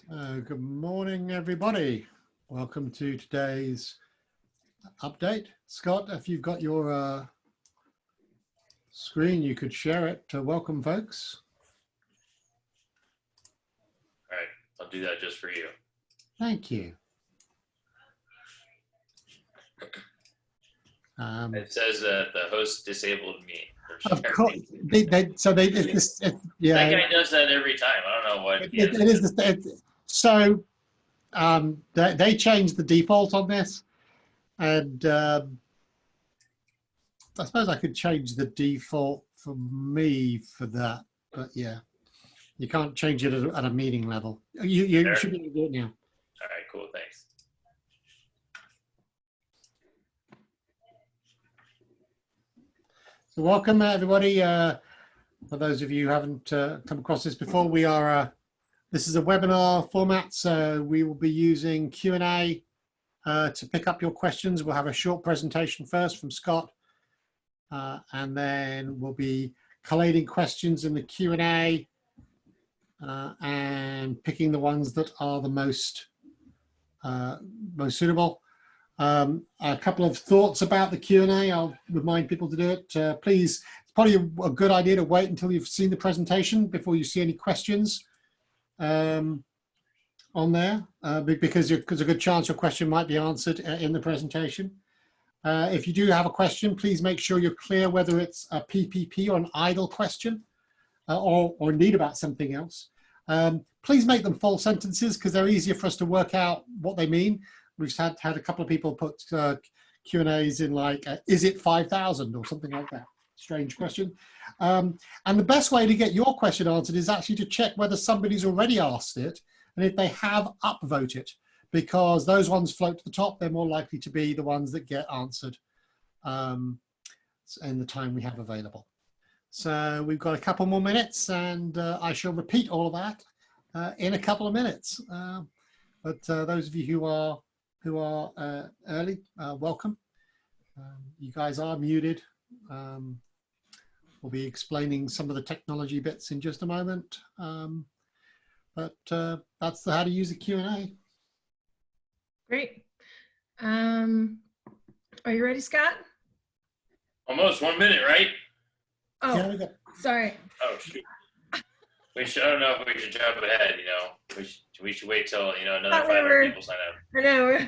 Good morning, everybody. Welcome to today's update. Scott, if you've got your screen, you could share it to welcome folks. All right, I'll do that just for you. Thank you. It says that the host disabled me. Of course, yeah. That guy does that every time. I don't know what. They changed the default on this, and I suppose I could change the default for me for that, but yeah, you can't change it at a meeting level. You should be able to do it now. All right, cool, thanks. So welcome everybody. For those of you who haven't come across this before, we are. This is a webinar format, so we will be using Q&A to pick up your questions. We'll have a short presentation first from Scott, and then we'll be collating questions in the Q&A and picking the ones that are the most suitable. A couple of thoughts about the Q&A. I'll remind people to do it. Please, it's probably a good idea to wait until you've seen the presentation before you see any questions on there, because there's a good chance your question might be answered in the presentation. If you do have a question, please make sure you're clear whether it's a PPP or an idle question or need about something else. Please make them full sentences because they're easier for us to work out what they mean. We've had a couple of people put Q&As in like, is it 5,000 or something like that? Strange question. And the best way to get your question answered is actually to check whether somebody's already asked it. And if they have, upvote it, because those ones float to the top. They're more likely to be the ones that get answered in the time we have available. So we've got a couple more minutes, and I shall repeat all of that in a couple of minutes. But those of you who are early, welcome. You guys are muted. We'll be explaining some of the technology bits in just a moment, but that's how to use a Q&A. Great. Are you ready, Scott? Almost 1 minute, right? Oh, Yeah, sorry. Oh shoot. I don't know if we should jump ahead. You know, we should wait till another 500 people sign up. I know.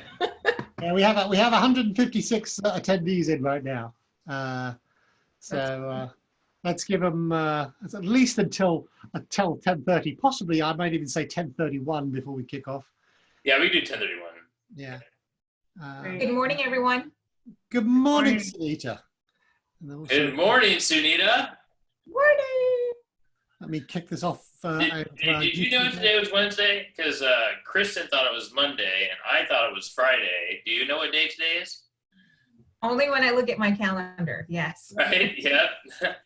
Yeah, we have 156 attendees in right now, so let's give them at least until 10:30. Possibly, I might even say 10:31 before we kick off. Yeah, we do 10:31. Yeah. Good morning, everyone. Good morning, Sunita. Good morning, Sunita. Morning. Let me kick this off. Did you know today was Wednesday? Because Kristen thought it was Monday, and I thought it was Friday. Do you know what day today is? Only when I look at my calendar, yes. Right, yeah.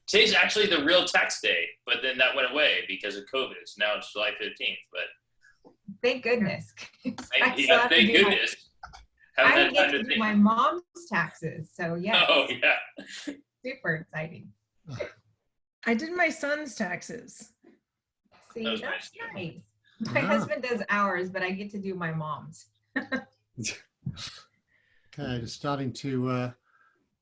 Today's actually the real tax day, but then that went away because of COVID. So now it's July 15th, but. Thank goodness. Thank goodness. I get to do my mom's taxes, so yeah. Oh, yeah. Super exciting. I did my son's taxes. See, That was that's nice. nice. My husband does ours, but I get to do my mom's. Okay, just starting to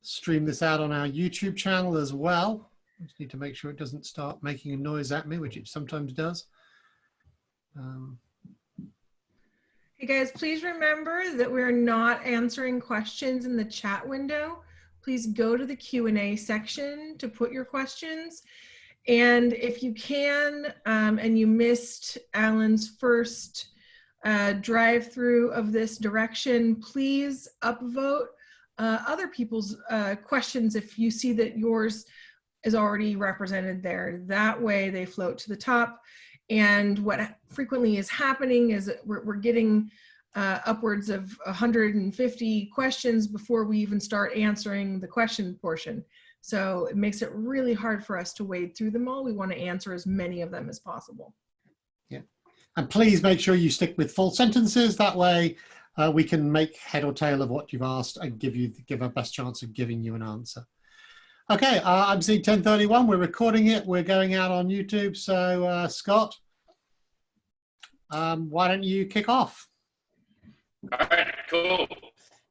stream this out on our YouTube channel as well. I just need to make sure it doesn't start making a noise at me, which it sometimes does. Hey guys, please remember that we're not answering questions in the chat window. Please go to the Q&A section to put your questions. And if you can, and you missed Alan's first drive-through of this direction, please upvote other people's questions if you see that yours is already represented there. That way they float to the top. And what frequently is happening is that we're getting upwards of 150 questions before we even start answering the question portion. So it makes it really hard for us to wade through them all. We want to answer as many of them as possible. Yeah, and please make sure you stick with full sentences. That way we can make head or tail of what you've asked and give our best chance of giving you an answer. Okay, I'm seeing 10:31. We're recording it. We're going out on YouTube. So Scott, Why don't you kick off? All right, cool.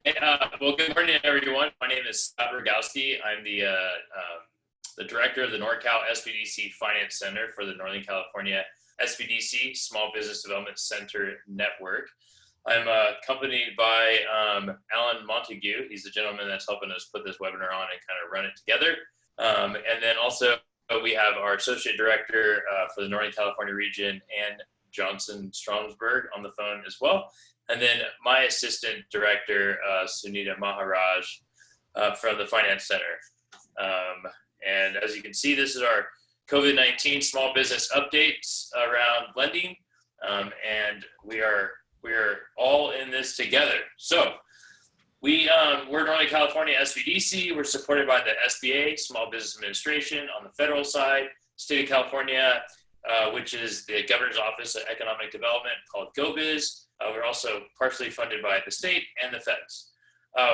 Hey, well, good morning, everyone. My name is Scott Rogowski. I'm the director of the NorCal SBDC Finance Center for the Northern California SBDC Small Business Development Center Network. I'm accompanied by Alan Montague. He's the gentleman that's helping us put this webinar on and kind of run it together. And then also we have our associate director for the Northern California region, Ann Johnson Stromsberg, on the phone as well. And then my assistant director, Sunita Maharaj, from the Finance Center. And as you can see, this is our COVID-19 small business updates around lending. And we're all in this together. So we're Northern California SBDC. We're supported by the SBA, Small Business Administration, on the federal side, State of California, which is the Governor's Office of Economic Development, called GoBiz. We're also partially funded by the state and the feds.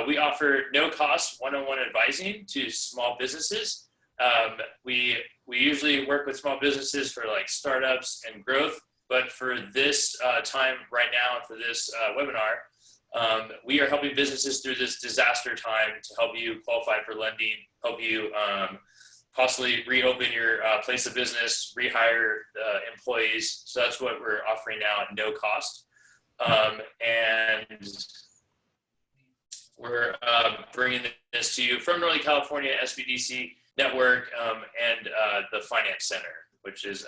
We offer no-cost one-on-one advising to small businesses. We usually work with small businesses for like startups and growth, but for this time right now and for this webinar, we are helping businesses through this disaster time to help you qualify for lending, help you possibly reopen your place of business, rehire employees. So that's what we're offering now at no cost. And we're bringing this to you from Northern California SBDC Network and the Finance Center, which is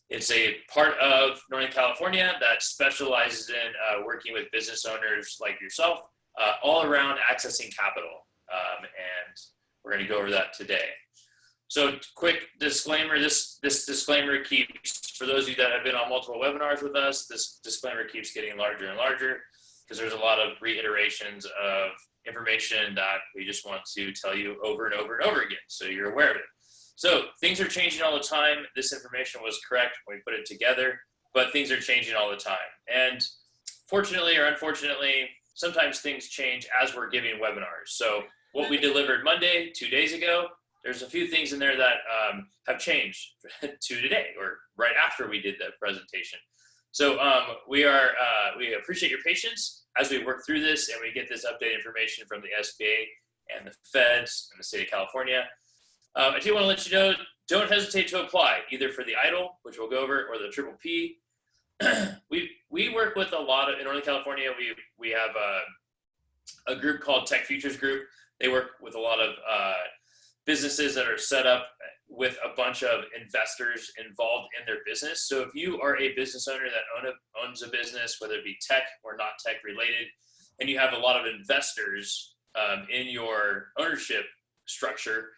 it's a part of Northern California that specializes in working with business owners like yourself all around accessing capital. And we're going to go over that today. So quick disclaimer, this disclaimer keeps, for those of you that have been on multiple webinars with us, this disclaimer keeps getting larger and larger because there's a lot of reiterations of information that we just want to tell you over and over and over again, so you're aware of it. So things are changing all the time. This information was correct when we put it together, but things are changing all the time. And fortunately or unfortunately, sometimes things change as we're giving webinars. So what we delivered Monday, 2 days ago, there's a few things in there that have changed to today or right after we did the presentation. So we appreciate your patience as we work through this and we get this updated information from the SBA and the feds and the state of California. I do want to let you know, don't hesitate to apply either for the EIDL, which we'll go over, or the Triple P. We work with a lot of, in Northern California, we have a group called Tech Futures Group. They work with a lot of businesses that are set up with a bunch of investors involved in their business. So if you are a business owner that owns a business, whether it be tech or not tech related, and you have a lot of investors in your ownership structure,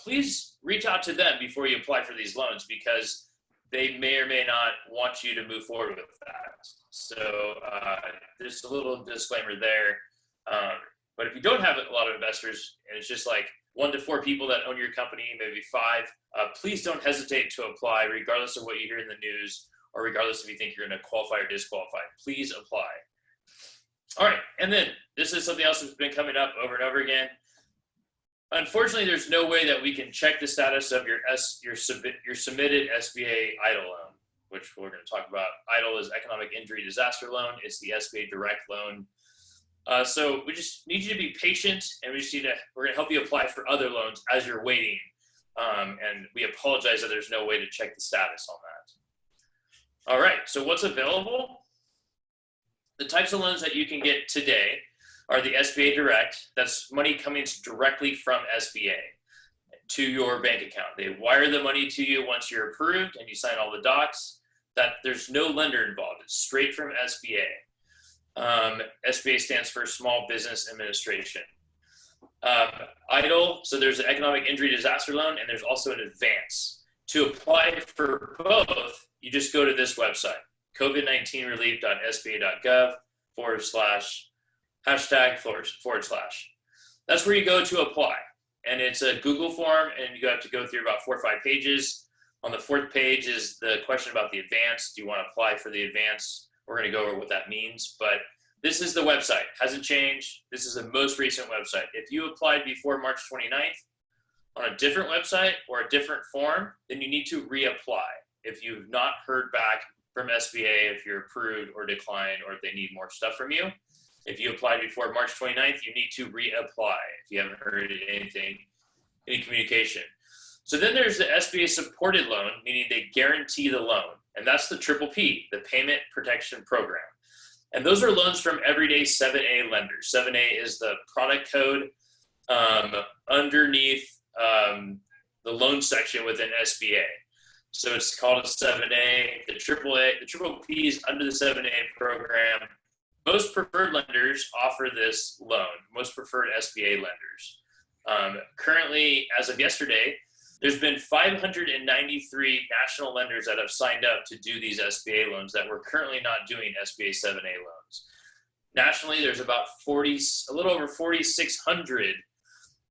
please reach out to them before you apply for these loans, because they may or may not want you to move forward with that. So there's a little disclaimer there. But if you don't have a lot of investors and it's just like 1 to 4 people that own your company, maybe 5, please don't hesitate to apply regardless of what you hear in the news or regardless if you think you're going to qualify or disqualify. Please apply. All right, and then this is something else that's been coming up over and over again. Unfortunately, there's no way that we can check the status of your submitted SBA EIDL loan, which we're going to talk about. EIDL is Economic Injury Disaster Loan. It's the SBA direct loan. So we just need you to be patient, and we're going to help you apply for other loans as you're waiting. And we apologize that there's no way to check the status on that. All right, so what's available? The types of loans that you can get today are the SBA Direct. That's money coming directly from SBA to your bank account. They wire the money to you once you're approved and you sign all the docs. That there's no lender involved. It's straight from SBA. SBA stands for Small Business Administration. EIDL, so there's an Economic Injury Disaster Loan, and there's also an advance. To apply for both, you just go to this website, covid19relief.sba.gov /# That's where you go to apply. And it's a Google form, and you have to go through about 4 or 5 pages. On the 4th page is the question about the advance. Do you want to apply for the advance? We're going to go over what that means, but this is the website. Hasn't changed. This is the most recent website. If you applied before March 29th on a different website or a different form, then you need to reapply if you've not heard back from SBA if you're approved or declined, or if they need more stuff from you. If you applied before March 29th, you need to reapply if you haven't heard anything, any communication. So then there's the SBA supported loan, meaning they guarantee the loan. And that's the PPP, the Payment Protection Program. And those are loans from everyday 7A lenders. 7A is the product code underneath the loan section within SBA. So it's called a 7A, the PPP is under the 7A program. Most preferred lenders offer this loan, most preferred SBA lenders. Currently, as of yesterday, there's been 593 national lenders that have signed up to do these SBA loans that we're currently not doing SBA 7A loans. Nationally, there's about a little over 4,600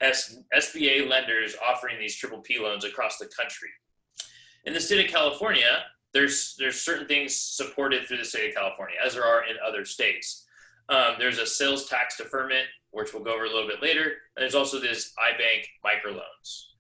SBA lenders offering these PPP loans across the country. In the state of California, there's certain things supported through the state of California, as there are in other states. There's a sales tax deferment, which we'll go over a little bit later. And there's also this iBank microloans.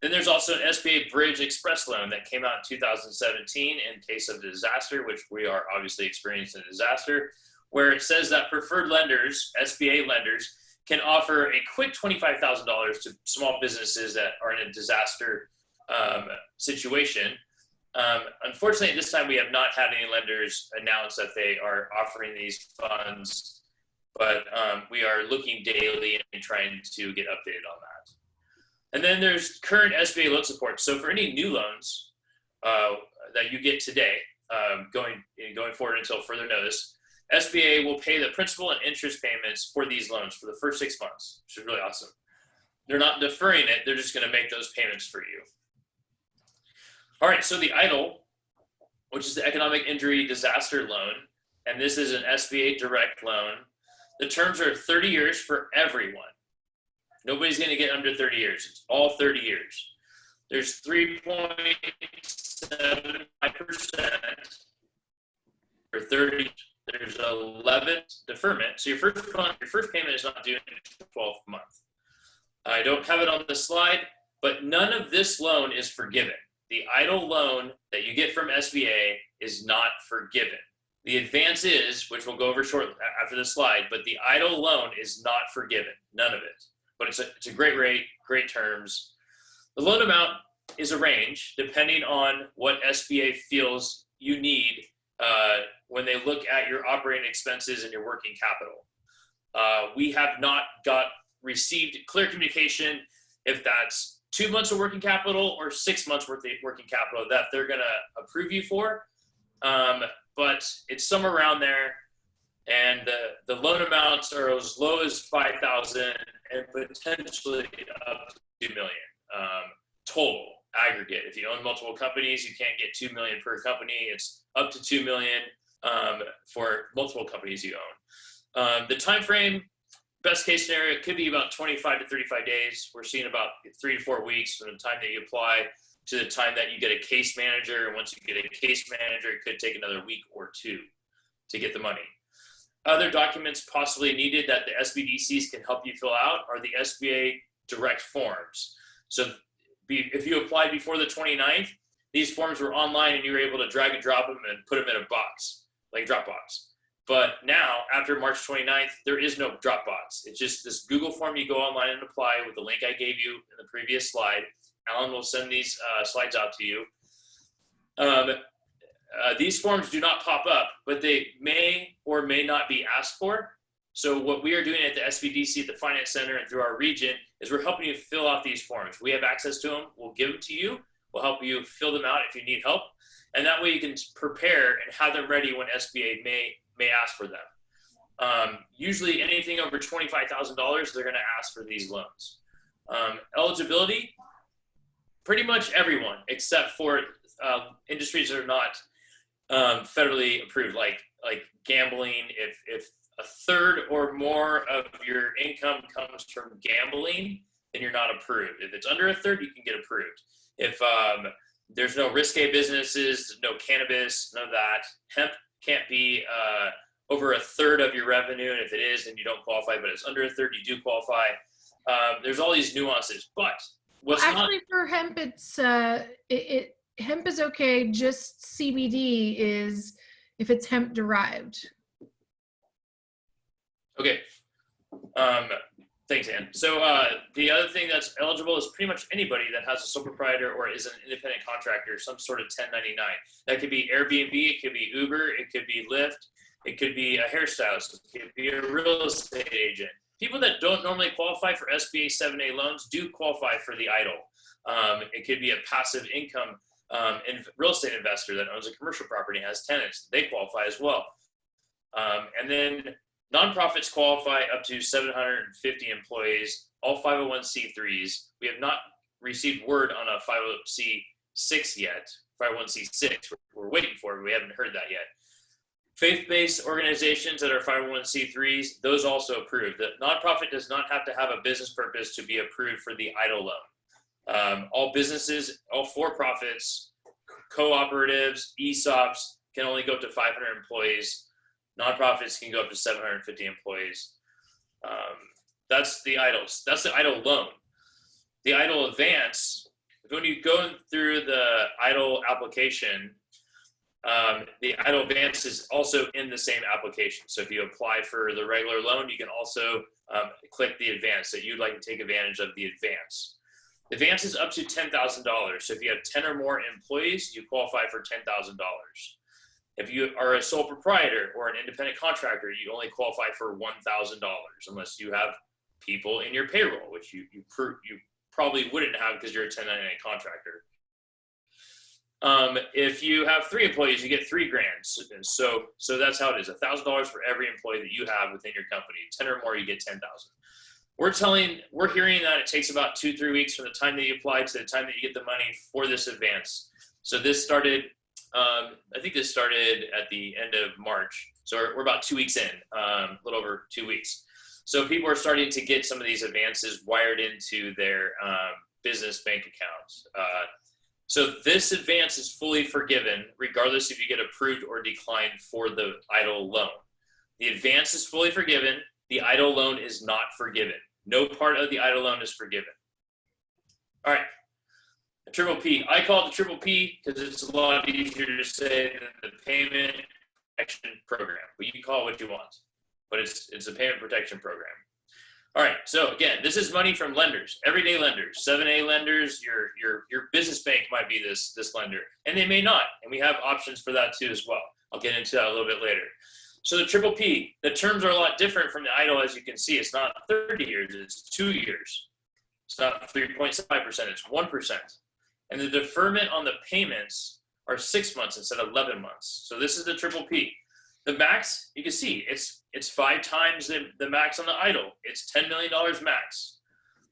Then there's also an SBA Bridge Express loan that came out in 2017 in case of disaster, which we are obviously experiencing a disaster, where it says that preferred lenders, SBA lenders, can offer a quick $25,000 to small businesses that are in a disaster situation. Unfortunately, this time we have not had any lenders announce that they are offering these funds, but we are looking daily and trying to get updated on that. And then there's current SBA loan support. So for any new loans that you get today, going forward until further notice, SBA will pay the principal and interest payments for these loans for the first 6 months, which is really awesome. They're not deferring it, they're just going to make those payments for you. All right, so the EIDL, which is the Economic Injury Disaster Loan, and this is an SBA direct loan. The terms are 30 years for everyone. Nobody's going to get under 30 years. It's all 30 years. There's 3.75% for 30. There's 11 deferment. So your first payment is not due in the 12th month. I don't have it on the slide, but none of this loan is forgiven. The EIDL loan that you get from SBA is not forgiven. The advance is, which we'll go over shortly after this slide, but the EIDL loan is not forgiven, none of it. But it's a great rate, great terms. The loan amount is a range depending on what SBA feels you need when they look at your operating expenses and your working capital. We have not received clear communication if that's 2 months of working capital or 6 months worth of working capital that they're going to approve you for. But it's somewhere around there. And the loan amounts are as low as $5,000 and potentially up to $2 million total aggregate. If you own multiple companies, you can't get $2 million per company. It's up to $2 million for multiple companies you own. The time frame, best case scenario, it could be about 25 to 35 days. We're seeing about 3 to 4 weeks from the time that you apply to the time that you get a case manager. And once you get a case manager, it could take another week or 2 to get the money. Other documents possibly needed that the SBDCs can help you fill out are the SBA direct forms. So if you applied before the 29th, these forms were online and you were able to drag and drop them and put them in a box, like Dropbox. But now, after March 29th, there is no Dropbox. It's just this Google form you go online and apply with the link I gave you in the previous slide. Alan will send these slides out to you. These forms do not pop up, but they may or may not be asked for. So what we are doing at the SBDC, at the Finance Center, and through our region is we're helping you fill out these forms. We have access to them. We'll give them to you. We'll help you fill them out if you need help. And that way you can prepare and have them ready when SBA may ask for them. Usually anything over $25,000, they're going to ask for these loans. Eligibility, pretty much everyone except for industries that are not federally approved, like gambling. If a third or more of your income comes from gambling, then you're not approved. If it's under a third, you can get approved. If there's no risque businesses, no cannabis, none of that. Hemp can't be over a third of your revenue, and if it is, then you don't qualify, but it's under a third, you do qualify. There's all these nuances, but what's actually for hemp, it's hemp is okay, just CBD is if it's hemp derived. Okay. Thanks, Ann. So the other thing that's eligible is pretty much anybody that has a sole proprietor or is an independent contractor, some sort of 1099. That could be Airbnb, it could be Uber, it could be Lyft, it could be a hairstylist, it could be a real estate agent. People that don't normally qualify for SBA 7A loans do qualify for the EIDL. It could be a passive income real estate investor that owns a commercial property and has tenants. They qualify as well. And then nonprofits qualify up to 750 employees, all 501c3s. We have not received word on a 501c6 yet, 501c6. We're waiting for it, but we haven't heard that yet. Faith-based organizations that are 501c3s, those also approved. The nonprofit does not have to have a business purpose to be approved for the EIDL loan. All businesses, all for-profits, cooperatives, ESOPs can only go up to 500 employees. Nonprofits can go up to 750 employees. That's the EIDLs. That's the EIDL loan. The EIDL advance, when you go through the EIDL application, the EIDL advance is also in the same application. So if you apply for the regular loan, you can also click the advance that you'd like to take advantage of the advance. Advance is up to $10,000. So if you have 10 or more employees, you qualify for $10,000. If you are a sole proprietor or an independent contractor, you only qualify for $1,000 unless you have people in your payroll, which you probably wouldn't have because you're a 1099 contractor. If you have 3 employees, you get $3,000. So that's how it is, $1,000 for every employee that you have within your company. 10 or more, you get 10,000. We're hearing that it takes about 2-3 weeks from the time that you apply to the time that you get the money for this advance. So this started, I think this started at the end of March. So we're about 2 weeks in, a little over 2 weeks. So people are starting to get some of these advances wired into their business bank accounts. So this advance is fully forgiven, regardless if you get approved or declined for the EIDL loan. The advance is fully forgiven. The EIDL loan is not forgiven. No part of the EIDL loan is forgiven. All right, the triple P. I call it the triple P because it's a lot easier to say than the Payment Protection Program. But you can call it what you want, but it's a payment protection program. All right, so again, this is money from lenders, everyday lenders, 7A lenders. Your business bank might be this lender, and they may not, and we have options for that too as well. I'll get into that a little bit later. So the triple P, the terms are a lot different from the EIDL, as you can see. It's not 30 years, it's 2 years. It's not 3.5%, it's 1%. And the deferment on the payments are 6 months instead of 11 months. So this is the triple P. The max, you can see, it's 5 times the max on the EIDL. It's $10 million max.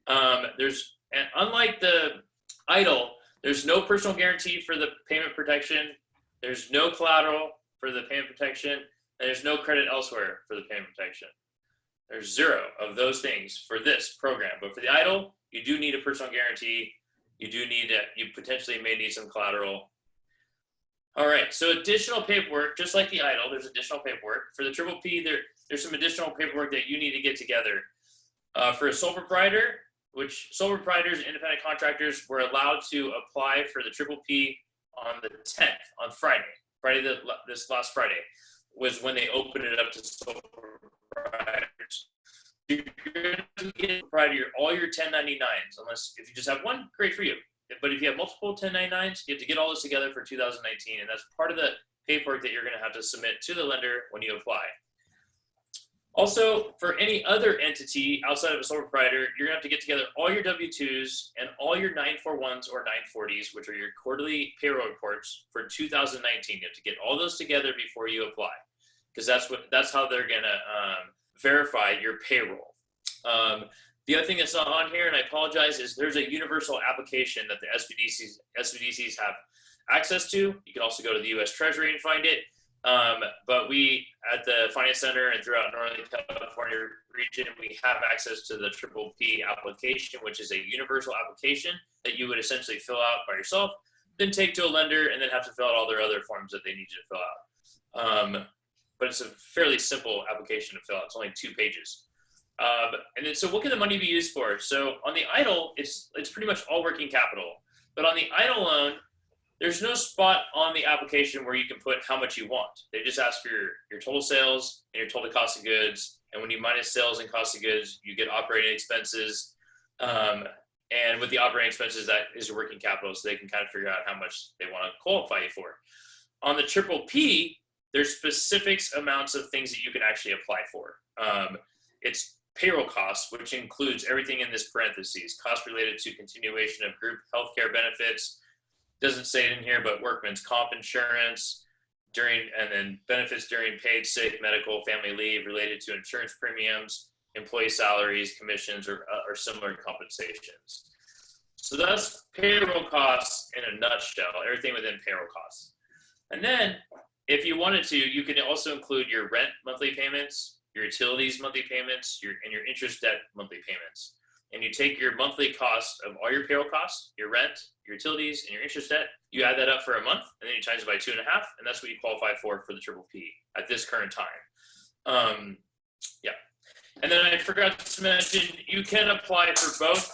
And unlike the EIDL, there's no personal guarantee for the payment protection. There's no collateral for the payment protection. And there's no credit elsewhere for the payment protection. There's 0 of those things for this program. But for the EIDL, you do need a personal guarantee. You potentially may need some collateral. All right, so additional paperwork, just like the EIDL, there's additional paperwork. For the triple P, there's some additional paperwork that you need to get together. For a sole proprietor, which sole proprietors and independent contractors were allowed to apply for the triple P on the 10th, on this last Friday, was when they opened it up to sole proprietors. You're going to get all your 1099s, unless if you just have one, great for you. But if you have multiple 1099s, you have to get all this together for 2019, and that's part of the paperwork that you're going to have to submit to the lender when you apply. Also, for any other entity outside of a sole proprietor, you're going to have to get together all your W-2s and all your 941s or 940s, which are your quarterly payroll reports for 2019. You have to get all those together before you apply, because that's how they're going to verify your payroll. The other thing that's not on here, and I apologize, is there's a universal application that the SBDCs have access to. You can also go to the U.S. Treasury and find it. But we, at the Finance Center and throughout Northern California region, we have access to the triple P application, which is a universal application that you would essentially fill out by yourself, then take to a lender, and then have to fill out all their other forms that they need you to fill out. But it's a fairly simple application to fill out. It's only 2 pages. And then, so what can the money be used for? So on the EIDL, it's pretty much all working capital. But on the EIDL loan, there's no spot on the application where you can put how much you want. They just ask for your total sales and your total cost of goods. And when you minus sales and cost of goods, you get operating expenses. And with the operating expenses, that is your working capital, so they can kind of figure out how much they want to qualify you for. On the triple P, there's specific amounts of things that you can actually apply for. It's payroll costs, which includes everything in this parentheses, costs related to continuation of group healthcare benefits. Doesn't say it in here, but workman's comp insurance and then benefits during paid sick, medical, family leave related to insurance premiums, employee salaries, commissions, or similar compensations. So that's payroll costs in a nutshell, everything within payroll costs. And then if you wanted to, you can also include your rent monthly payments, your utilities monthly payments, and your interest debt monthly payments. And you take your monthly cost of all your payroll costs, your rent, your utilities, and your interest debt, you add that up for a month, and then you times it by 2.5, and that's what you qualify for the triple P at this current time. Yeah. And then I forgot to mention, you can apply for both.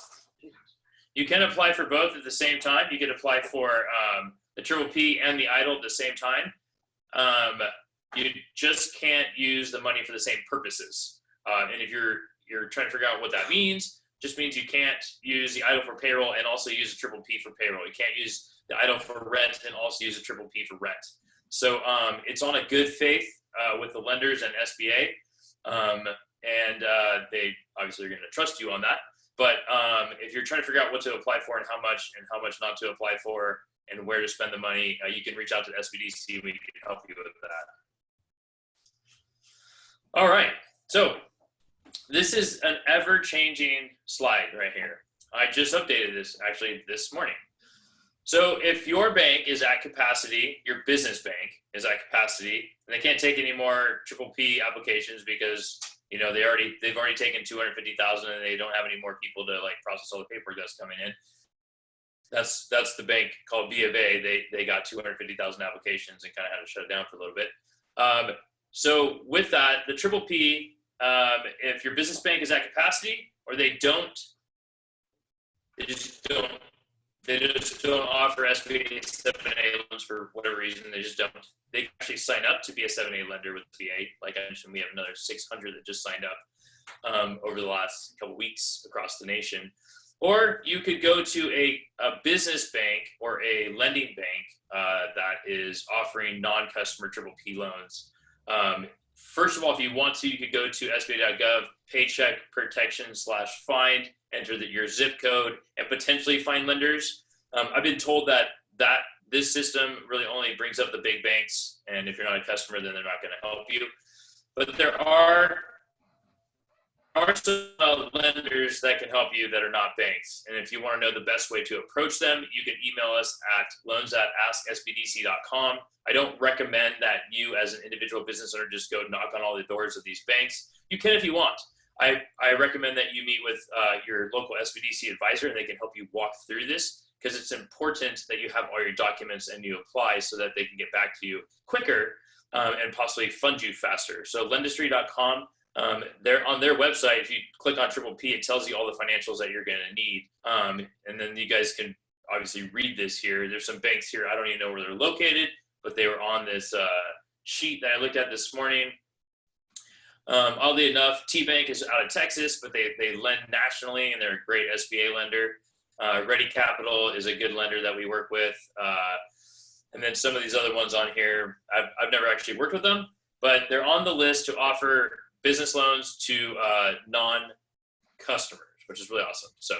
You can apply for both at the same time. You can apply for the triple P and the EIDL at the same time. You just can't use the money for the same purposes. And if you're trying to figure out what that means, just means you can't use the EIDL for payroll and also use a triple P for payroll. You can't use the EIDL for rent and also use a triple P for rent. So it's on a good faith with the lenders and SBA. And they obviously are going to trust you on that. But if you're trying to figure out what to apply for and how much not to apply for and where to spend the money, you can reach out to SBDC. We can help you with that. All right. So this is an ever-changing slide right here. I just updated this actually this morning. So if your bank is at capacity, your business bank is at capacity, and they can't take any more triple P applications because they've already taken 250,000 and they don't have any more people to like process all the paperwork that's coming in. That's the bank called B of A. They got 250,000 applications and kind of had to shut it down for a little bit. So with that, the triple P, if your business bank is at capacity or they just don't offer SBA 7A loans for whatever reason. They just don't. They can actually sign up to be a 7A lender with SBA. Like I mentioned, we have another 600 that just signed up over the last couple weeks across the nation. Or you could go to a business bank or a lending bank that is offering non-customer triple P loans. First of all, if you want to, you could go to sba.gov, paycheck protection /find, enter your zip code, and potentially find lenders. I've been told that this system really only brings up the big banks, and if you're not a customer, then they're not going to help you. But there are some lenders that can help you that are not banks. And if you want to know the best way to approach them, you can email us at loans@asksbdc.com. I don't recommend that you as an individual business owner just go knock on all the doors of these banks. You can if you want. I recommend that you meet with your local SBDC advisor and they can help you walk through this because it's important that you have all your documents and you apply so that they can get back to you quicker and possibly fund you faster. So lendistry.com. They're on their website. If you click on triple P, it tells you all the financials that you're going to need. And then you guys can obviously read this here. There's some banks here. I don't even know where they're located, but they were on this sheet that I looked at this morning. Oddly enough, T-Bank is out of Texas, but they lend nationally and they're a great SBA lender. Ready Capital is a good lender that we work with. And then some of these other ones on here, I've never actually worked with them, but they're on the list to offer business loans to non-customers, which is really awesome. So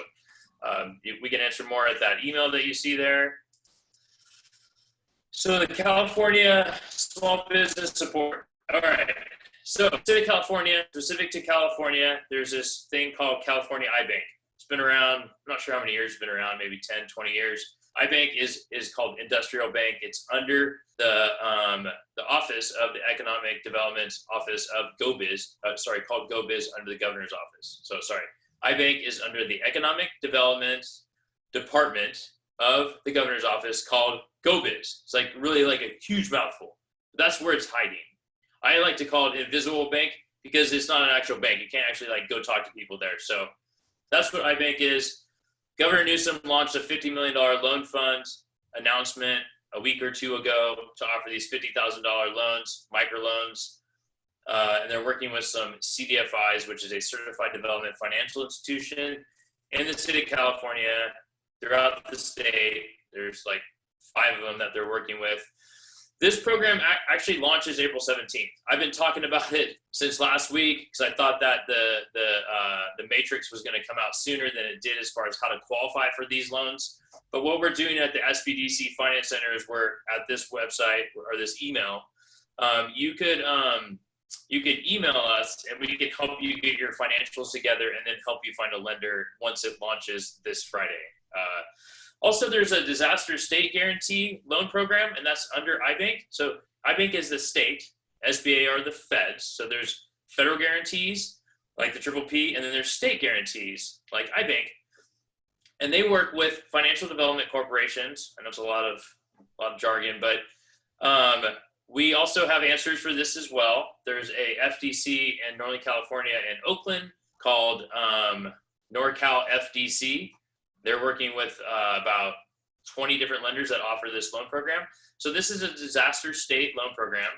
we can answer more at that email that you see there. So the California Small Business Support. All right. So specific to California, there's this thing called California iBank. It's been around, I'm not sure how many years it's been around, maybe 10, 20 years. iBank is called Industrial Bank. It's under the office of the Economic Development Office of GoBiz, called GoBiz under the governor's office. So iBank is under the Economic Development Department of the governor's office called GoBiz. It's like really like a huge mouthful. That's where it's hiding. I like to call it Invisible Bank because it's not an actual bank. You can't actually like go talk to people there. So that's what iBank is. Governor Newsom launched a $50 million loan fund announcement a week or two ago to offer these $50,000 loans, microloans. And they're working with some CDFIs, which is a Certified Development Financial Institution in the state of California, throughout the state. There's like 5 of them that they're working with. This program actually launches April 17th. I've been talking about it since last week because I thought that the matrix was going to come out sooner than it did as far as how to qualify for these loans. But what we're doing at the SBDC Finance Center is we're at this website or this email. You could email us and we can help you get your financials together and then help you find a lender once it launches this Friday. Also, there's a disaster state guarantee loan program, and that's under iBank. So iBank is the state, SBA are the feds. So there's federal guarantees like the PPP, and then there's state guarantees like iBank. And they work with financial development corporations. I know it's a lot of jargon, but we also have answers for this as well. There's a FDC in Northern California and Oakland called NorCal FDC. They're working with about 20 different lenders that offer this loan program. So this is a disaster state loan program.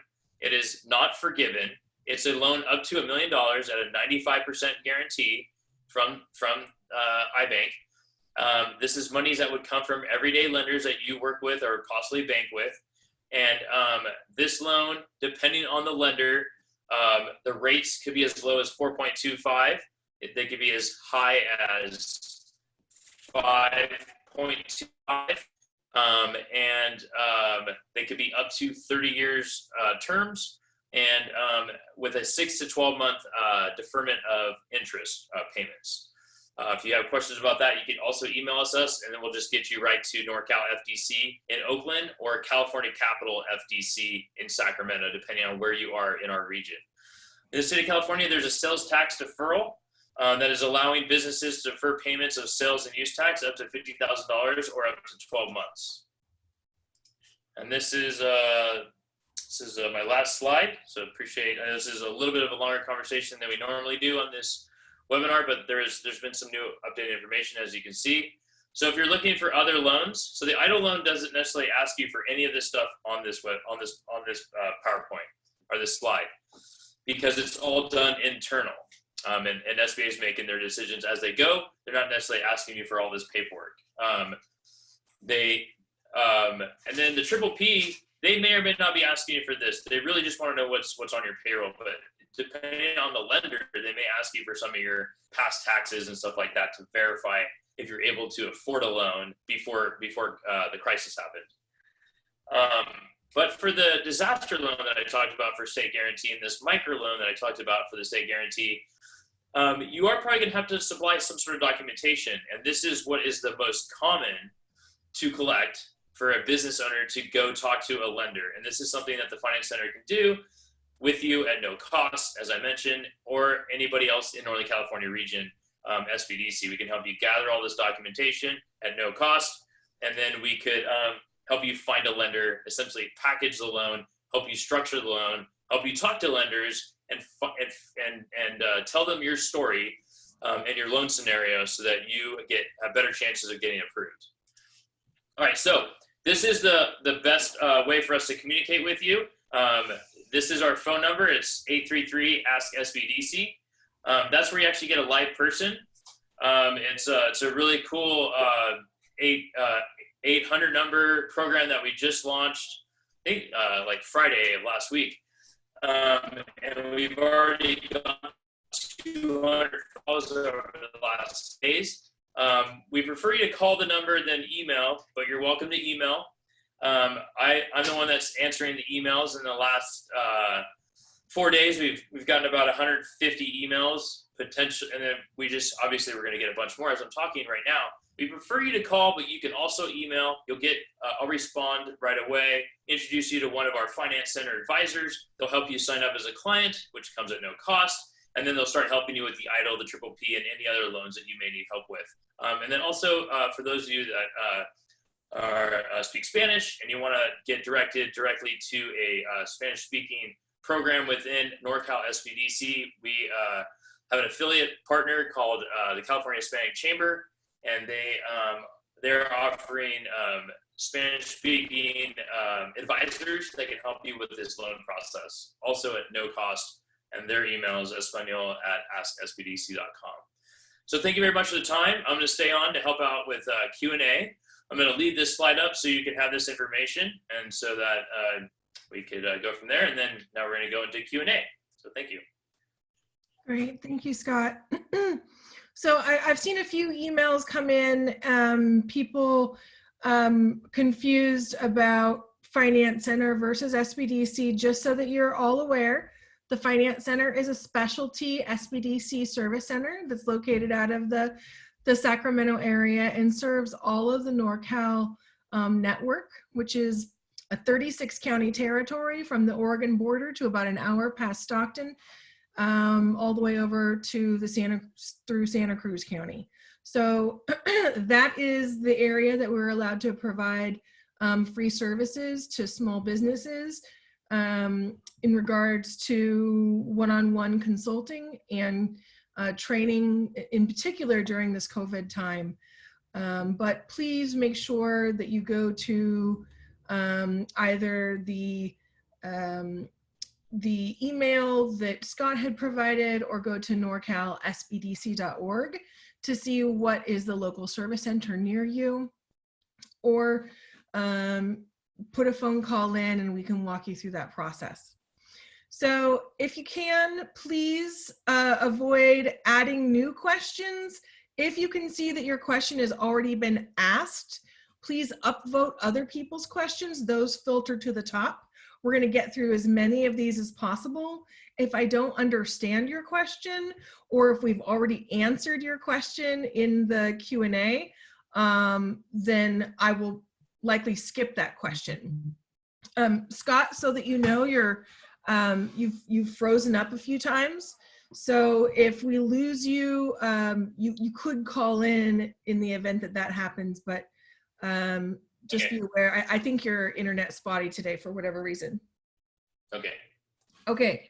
It is not forgiven. It's a loan up to $1 million at a 95% guarantee from iBank. This is monies that would come from everyday lenders that you work with or possibly bank with. And this loan, depending on the lender, the rates could be as low as 4.25. They could be as high as 5.25, and they could be up to 30 years terms, and with a 6 to 12 month deferment of interest payments. If you have questions about that, you can also email us, and then we'll just get you right to NorCal FDC in Oakland or California Capital FDC in Sacramento, depending on where you are in our region. In the state of California, there's a sales tax deferral that is allowing businesses to defer payments of sales and use tax up to $50,000 or up to 12 months. And this is my last slide. So appreciate, this is a little bit of a longer conversation than we normally do on this webinar, but there's been some new updated information, as you can see. So if you're looking for other loans, so the EIDL loan doesn't necessarily ask you for any of this stuff on this PowerPoint or this slide, because it's all done internal. And SBA is making their decisions as they go. They're not necessarily asking you for all this paperwork. And then the PPP, they may or may not be asking you for this. They really just want to know what's on your payroll. But depending on the lender, they may ask you for some of your past taxes and stuff like that to verify if you're able to afford a loan before the crisis happened. But for the disaster loan that I talked about for state guarantee and this micro loan that I talked about for the state guarantee, you are probably going to have to supply some sort of documentation. And this is what is the most common to collect for a business owner to go talk to a lender. And this is something that the Finance Center can do with you at no cost, as I mentioned, or anybody else in Northern California region, SBDC. We can help you gather all this documentation at no cost, and then we could help you find a lender, essentially package the loan, help you structure the loan, help you talk to lenders, and tell them your story and your loan scenario so that you have better chances of getting approved. All right, so this is the best way for us to communicate with you. This is our phone number. It's 833-ASK-SBDC. That's where you actually get a live person. It's a really cool 800 number program that we just launched, I think, like Friday of last week. And we've already got 200 calls over the last days. We prefer you to call the number than email, but you're welcome to email. I'm the one that's answering the emails. In the last 4 days, we've gotten about 150 emails potential, and then we're going to get a bunch more as I'm talking right now. We prefer you to call, but you can also email. You'll get, I'll respond right away, introduce you to one of our Finance Center advisors. They'll help you sign up as a client, which comes at no cost. And then they'll start helping you with the EIDL, the PPP, and any other loans that you may need help with. And then also, for those of you that speak Spanish and you want to get directed directly to a Spanish-speaking program within NorCal SBDC, we have an affiliate partner called the California Hispanic Chamber, and they're offering Spanish-speaking advisors that can help you with this loan process, also at no cost. And their email is espanol@asksbdc.com. So thank you very much for the time. I'm going to stay on to help out with Q&A. I'm going to leave this slide up so you can have this information, and so that we could go from there. And then now we're going to go into Q&A. So thank you. Great, thank you, Scott. So I've seen a few emails come in, people confused about Finance Center versus SBDC. Just so that you're all aware, the Finance Center is a specialty SBDC service center that's located out of the Sacramento area and serves all of the NorCal network, which is a 36 county territory from the Oregon border to about an hour past Stockton, all the way over to through Santa Cruz County. So that is the area that we're allowed to provide free services to small businesses in regards to one-on-one consulting and training, in particular during this COVID time. But please make sure that you go to either the email that Scott had provided, or go to norcalsbdc.org to see what is the local service center near you, or put a phone call in and we can walk you through that process. So if you can, please avoid adding new questions. If you can see that your question has already been asked, please upvote other people's questions. Those filter to the top. We're going to get through as many of these as possible. If I don't understand your question, or if we've already answered your question in the Q&A, then I will likely skip that question. Scott, so that you know, you've frozen up a few times. So if we lose you, you could call in the event that happens, but just be aware. I think your internet's spotty today for whatever reason. Okay. Okay.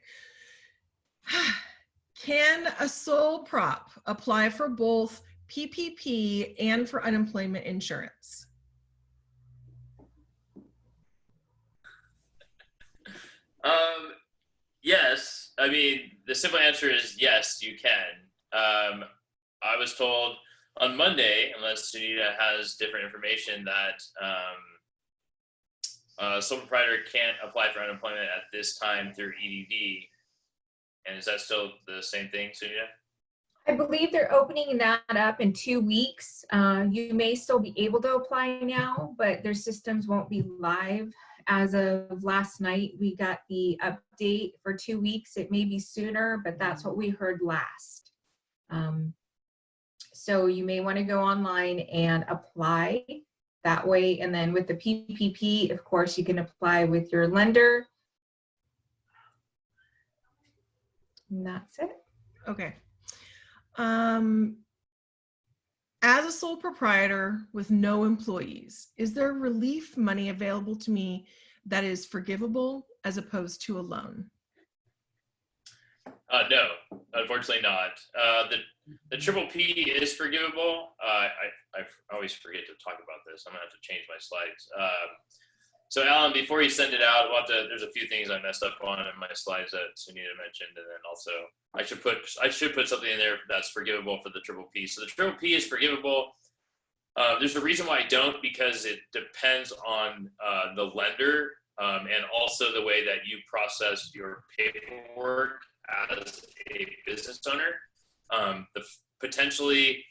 Can a sole prop apply for both PPP and for unemployment insurance? Yes. I mean, the simple answer is yes, you can. I was told on Monday, unless Sunita has different information, that sole proprietor can't apply for unemployment at this time through EDD. And is that still the same thing, Sunita? I believe they're opening that up in 2 weeks. You may still be able to apply now, but their systems won't be live. As of last night, we got the update for 2 weeks. It may be sooner, but that's what we heard last. So you may want to go online and apply that way. And then with the PPP, of course, you can apply with your lender. And that's it. Okay. As a sole proprietor with no employees, is there relief money available to me that is forgivable as opposed to a loan? No, unfortunately not. The triple P is forgivable. I always forget to talk about this. I'm gonna have to change my slides. So Alan, before you send it out, there's a few things I messed up on in my slides that Sunita mentioned, and then also I should put something in there that's forgivable for the triple P. So the triple P is forgivable. There's a reason why I don't, because it depends on the lender and also the way that you process your paperwork as a business owner. Potentially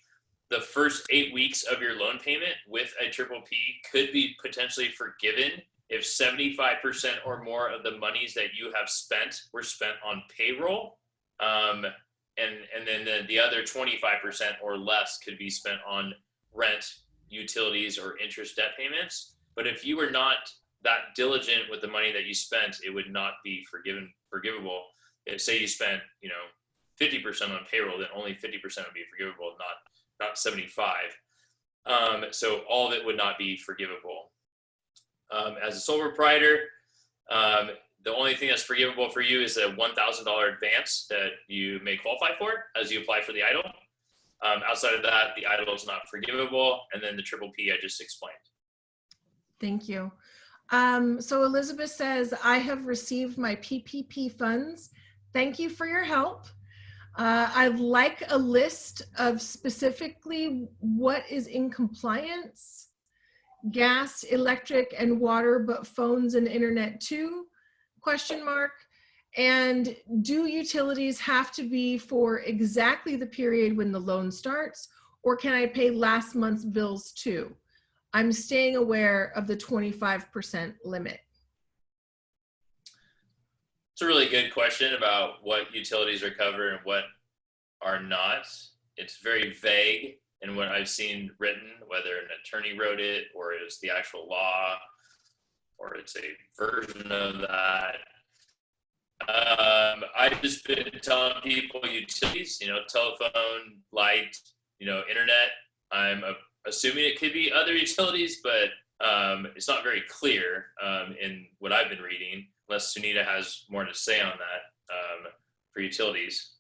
the first 8 weeks of your loan payment with a triple P could be potentially forgiven if 75% or more of the monies that you have spent were spent on payroll. And then the other 25% or less could be spent on rent, utilities, or interest debt payments. But if you were not that diligent with the money that you spent, it would not be forgivable. If, say, you spent 50% on payroll, then only 50% would be forgivable, not 75. So all of it would not be forgivable. As a sole proprietor, the only thing that's forgivable for you is a $1,000 advance that you may qualify for as you apply for the EIDL. Outside of that, the EIDL is not forgivable, and then the triple P I just explained. Thank you. So Elizabeth says, I have received my PPP funds. Thank you for your help. I'd like a list of specifically what is in compliance: gas, electric, and water, but phones and internet too? Question mark. And do utilities have to be for exactly the period when the loan starts, or can I pay last month's bills too? I'm staying aware of the 25% limit. It's a really good question about what utilities are covered and what are not. It's very vague in what I've seen written, whether an attorney wrote it or it's the actual law or it's a version of that. I've just been telling people utilities, telephone, light, internet. I'm assuming it could be other utilities, but it's not very clear in what I've been reading, unless Sunita has more to say on that for utilities.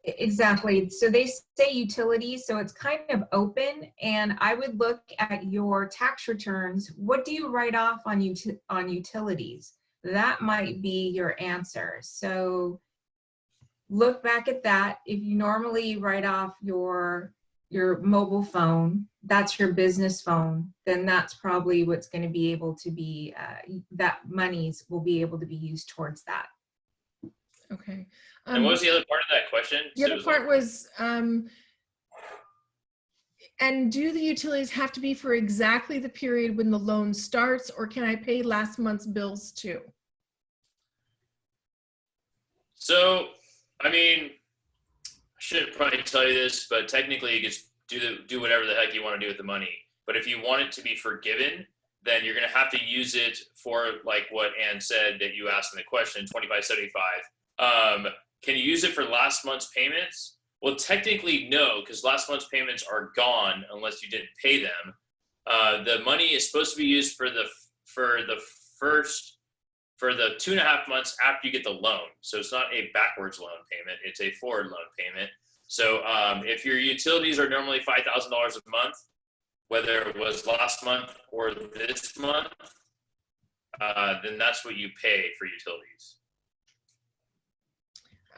Exactly. So they say utilities, so it's kind of open. And I would look at your tax returns. What do you write off on utilities? That might be your answer. So look back at that. If you normally write off your mobile phone, that's your business phone, then that's probably what's going to be able to be, that monies will be able to be used towards that. Okay. And what was the other part of that question? The other part was, and do the utilities have to be for exactly the period when the loan starts, or can I pay last month's bills too? So, I mean, I shouldn't probably tell you this, but technically you just do whatever the heck you want to do with the money. But if you want it to be forgiven, then you're going to have to use it for, like what Ann said that you asked in the question, 2575. Can you use it for last month's payments? Well, technically no, because last month's payments are gone unless you didn't pay them. The money is supposed to be used for the 2.5 months after you get the loan. So it's not a backwards loan payment, it's a forward loan payment. So if your utilities are normally $5,000 a month, whether it was last month or this month, then that's what you pay for utilities.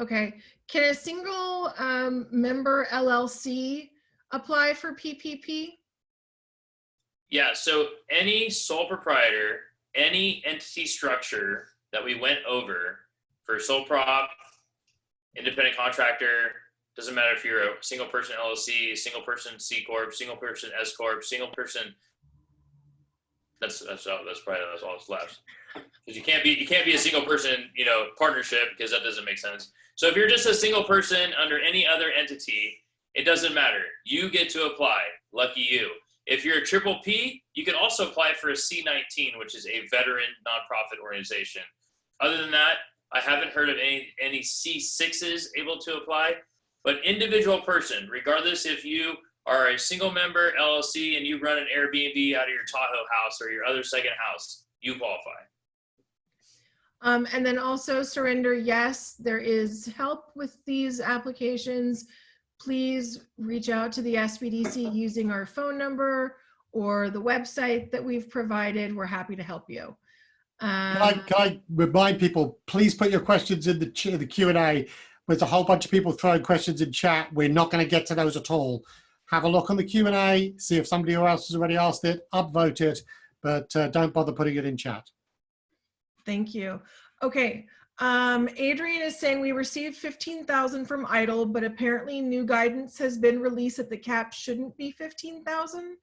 Okay. Can a single member LLC apply for PPP? Yeah, so any sole proprietor, any entity structure that we went over for sole prop, independent contractor, doesn't matter if you're a single person LLC, single person C Corp, single person S Corp, single person, that's probably that's all that's left. Because you can't be a single person, partnership, because that doesn't make sense. So if you're just a single person under any other entity, it doesn't matter. You get to apply. Lucky you. If you're a triple P, you can also apply for a C19, which is a veteran nonprofit organization. Other than that, I haven't heard of any C6s able to apply, but individual person, regardless if you are a single member LLC and you run an Airbnb out of your Tahoe house or your other second house, you qualify. And then also surrender, yes, there is help with these applications. Please reach out to the SBDC using our phone number or the website that we've provided. We're happy to help you. Can I remind people, please put your questions in the Q&A. There's a whole bunch of people throwing questions in chat. We're not going to get to those at all. Have a look on the Q&A, see if somebody else has already asked it, upvote it, but don't bother putting it in chat. Thank you. Okay. Adrian is saying we received 15,000 from EIDL, but apparently new guidance has been released that the cap shouldn't be 15,000.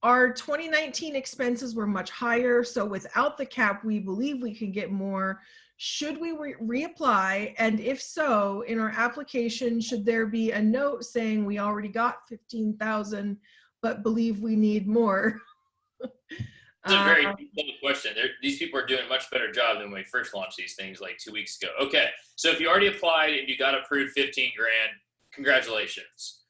Our 2019 expenses were much higher, so without the cap, we believe we could get more. Should we reapply? And if so, in our application, should there be a note saying we already got 15,000, but believe we need more? It's a very detailed question. These people are doing a much better job than when we first launched these things like 2 weeks ago. Okay, so if you already applied and you got approved 15 grand, congratulations.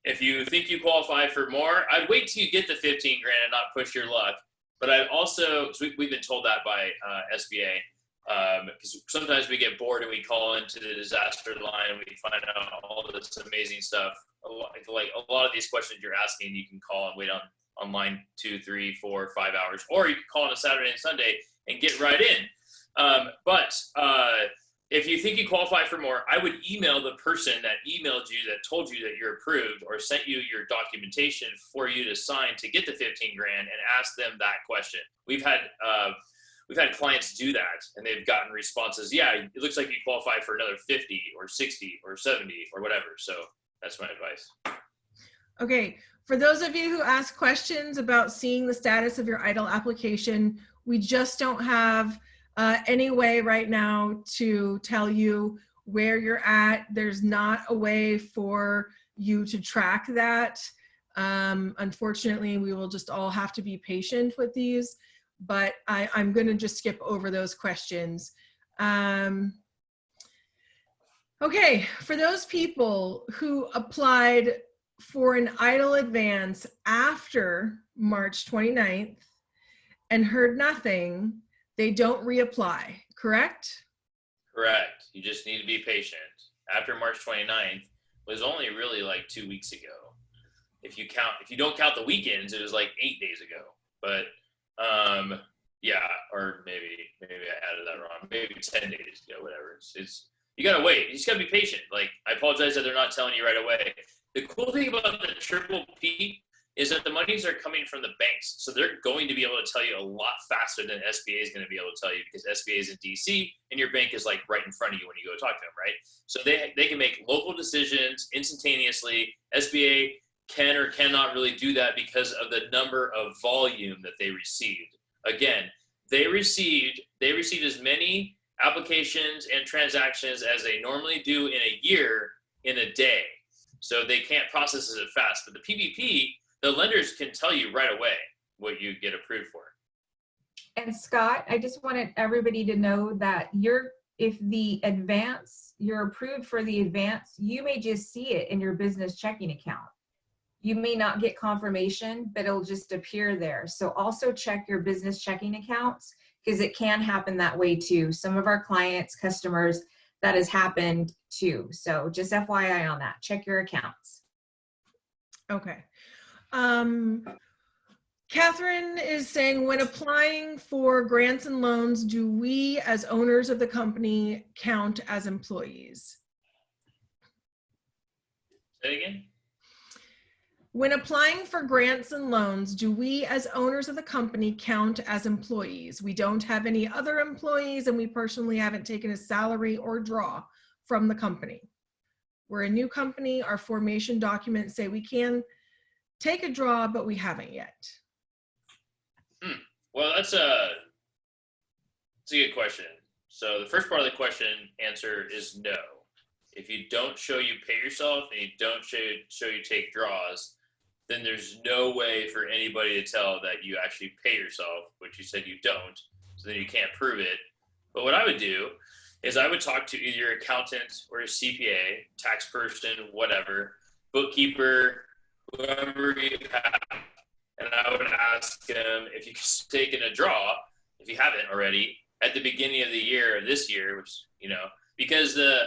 If you think you qualify for more, I'd wait till you get the 15 grand and not push your luck. But I'd also, so we've been told that by SBA, Because sometimes we get bored and we call into the disaster line and we find out all this amazing stuff. Like a lot of these questions you're asking, you can call and wait on line 2, 3, 4, 5 hours, or you can call on a Saturday and Sunday and get right in. But if you think you qualify for more, I would email the person that emailed you, that told you that you're approved or sent you your documentation for you to sign to get the 15 grand, and ask them that question. We've had clients do that, and they've gotten responses. Yeah, it looks like you qualify for another 50 or 60 or 70 or whatever. So that's my advice. Okay, for those of you who ask questions about seeing the status of your EIDL application, we just don't have any way right now to tell you where you're at. There's not a way for you to track that. Unfortunately, we will just all have to be patient with these, but I'm going to just skip over those questions. Okay, for those people who applied for an EIDL advance after March 29th and heard nothing, they don't reapply, correct? Correct. You just need to be patient. After March 29th was only really like 2 weeks ago. If you don't count the weekends, it was like 8 days ago. But yeah, or maybe I added that wrong. Maybe 10 days ago, whatever. It's you gotta wait. You just gotta be patient. Like, I apologize that they're not telling you right away. The cool thing about the Triple P is that the monies are coming from the banks. So they're going to be able to tell you a lot faster than SBA is going to be able to tell you, because SBA is in DC and your bank is like right in front of you when you go talk to them, right? So they can make local decisions instantaneously. SBA can or cannot really do that because of the number of volume that they received. Again, they received as many applications and transactions as they normally do in a year in a day. So they can't process it fast. But the PPP, the lenders can tell you right away what you get approved for. And Scott, I just wanted everybody to know that if the advance, you're approved for the advance, you may just see it in your business checking account. You may not get confirmation, but it'll just appear there. So also check your business checking accounts, because it can happen that way too. Some of our clients, customers, that has happened too. So just FYI on that, check your accounts. Okay. Catherine is saying, when applying for grants and loans, do we as owners of the company count as employees? Say it again? When applying for grants and loans, do we as owners of the company count as employees? We don't have any other employees, and we personally haven't taken a salary or draw from the company. We're a new company. Our formation documents say we can take a draw, but we haven't yet. Well, that's a good question. So the first part of the question answer is no. If you don't show you pay yourself and you don't show you take draws, then there's no way for anybody to tell that you actually pay yourself, which you said you don't, so then you can't prove it. But what I would do is I would talk to either your accountant or your CPA, tax person, whatever, bookkeeper, whoever you have, and I would ask them if you've taken a draw, if you haven't already, at the beginning of the year, this year, which, because the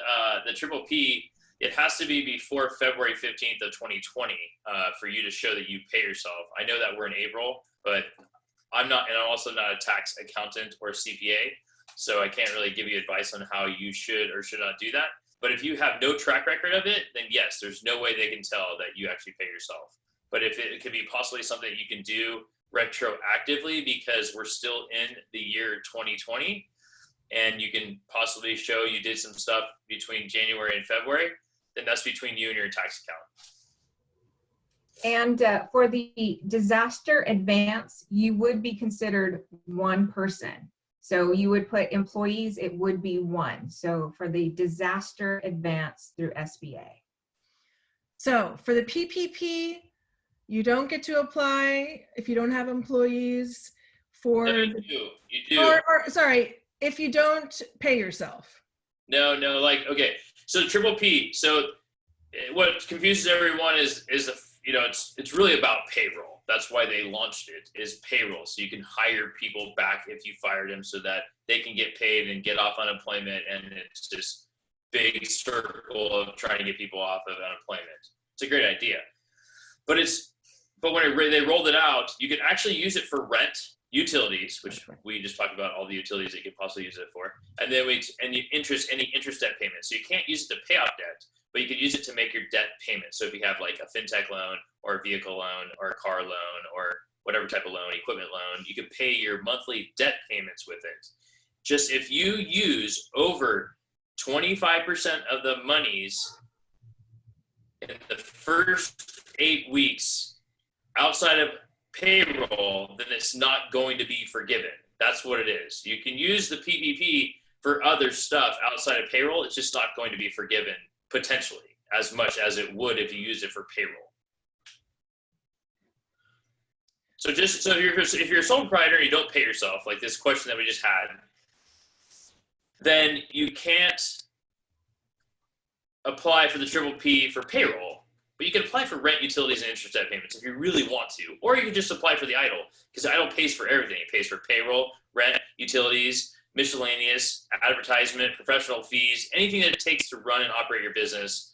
Triple P, it has to be before February 15th of 2020 for you to show that you pay yourself. I know that we're in April, but I'm also not a tax accountant or CPA, so I can't really give you advice on how you should or should not do that. But if you have no track record of it, then yes, there's no way they can tell that you actually pay yourself. But if it could be possibly something that you can do retroactively, because we're still in the year 2020, and you can possibly show you did some stuff between January and February, then that's between you and your tax account. And for the disaster advance, you would be considered one person. So you would put employees, it would be one. So for the disaster advance through SBA. So for the PPP, you don't get to apply if you don't have employees. For No, you do. Or sorry, if you don't pay yourself. No, okay. So Triple P. So what confuses everyone is it's really about payroll. That's why they launched it, is payroll. So you can hire people back if you fired them so that they can get paid and get off unemployment. And it's this big circle of trying to get people off of unemployment. It's a great idea. But when they rolled it out, you could actually use it for rent, utilities, which we just talked about all the utilities that you could possibly use it for. And then any interest debt payments. So you can't use it to pay off debt, but you could use it to make your debt payment. So if you have like a fintech loan or a vehicle loan or a car loan or whatever type of loan, equipment loan, you could pay your monthly debt payments with it. Just if you use over 25% of the monies in the first 8 weeks outside of payroll, then it's not going to be forgiven. That's what it is. You can use the PPP for other stuff outside of payroll. It's just not going to be forgiven potentially as much as it would if you use it for payroll. So if you're a sole proprietor and you don't pay yourself, like this question that we just had, then you can't apply for the PPP for payroll, but you can apply for rent, utilities, and interest debt payments if you really want to, or you can just apply for the EIDL, because the EIDL pays for everything. It pays for payroll, rent, utilities, miscellaneous, advertisement, professional fees, anything that it takes to run and operate your business,